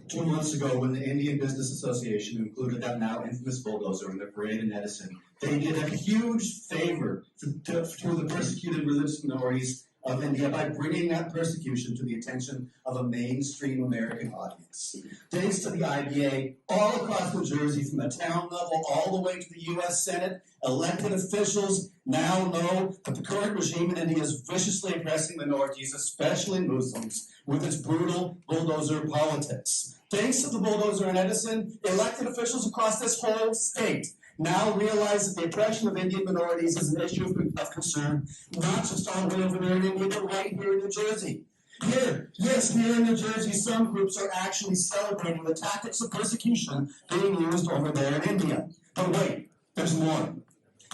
2 months ago, when the Indian Business Association included that now infamous bulldozer in their parade in Edison, they did a huge favor to the persecuted religious minorities of India by bringing that persecution to the attention of a mainstream American audience. Thanks to the IBA, all across New Jersey, from the town level all the way to the U.S. Senate, elected officials now know that the current regime in India is viciously oppressing minorities, especially Muslims, with its brutal bulldozer politics. Thanks to the bulldozer in Edison, elected officials across this whole state now realize that the oppression of Indian minorities is an issue of concern, not just all the way over there in India, but right here in New Jersey. Here in New Jersey, some groups are actually celebrating the tactics of persecution being used over there in India. But wait, there's more.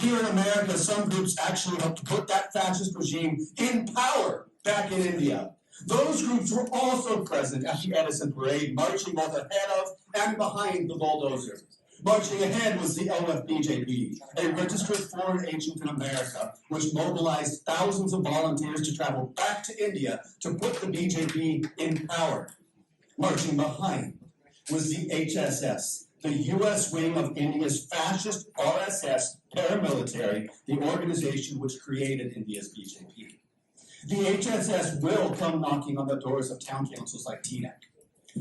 Here in America, some groups actually helped to put that fascist regime in power back in India. Those groups were also present at the Edison parade, marching both ahead of and behind the bulldozer. Marching ahead was the OFBJP, a registered foreign agent in America, which mobilized thousands of volunteers to travel back to India to put the BJP in power. Marching behind was the HSS, the U.S. wing of India's fascist RSS paramilitary, the organization which created India's BJP. The HSS will come knocking on the doors of town councils like Teaneck,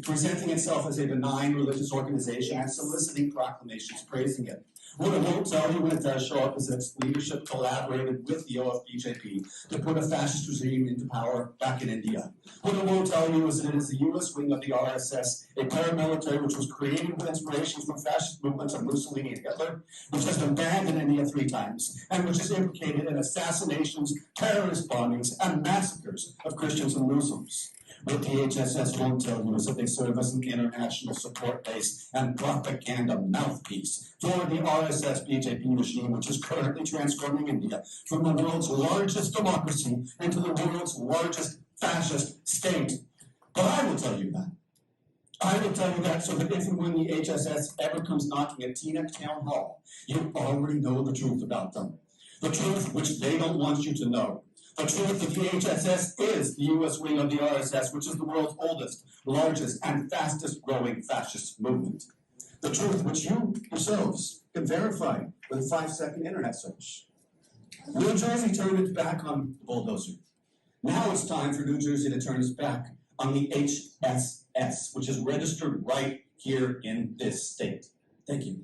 presenting itself as a benign religious organization and soliciting proclamations praising it. What it won't tell you when it does show up is that its leadership collaborated with the OFBJP to put a fascist regime into power back in India. What it won't tell you is that it is the U.S. wing of the RSS, a paramilitary which was created with inspirations from fascist movements of Mussolini and Hitler, which has been banned in India 3 times, and which is implicated in assassinations, terrorist bombings, and massacres of Christians and Muslims. What the HSS won't tell you is that they serve as an international support base and propaganda mouthpiece for the RSS-BJP regime, which is currently transforming India from the world's largest democracy into the world's largest fascist state. But I will tell you that. I will tell you that so that if and when the HSS ever comes knocking at Teaneck Town Hall, you already know the truth about them. The truth which they don't want you to know. The truth that the HSS is the U.S. wing of the RSS, which is the world's oldest, largest, and fastest growing fascist movement. The truth which you yourselves can verify with a 5-second internet search. New Jersey turned its back on the bulldozer. Now it's time for New Jersey to turn its back on the HSS, which is registered right here in this state. Thank you.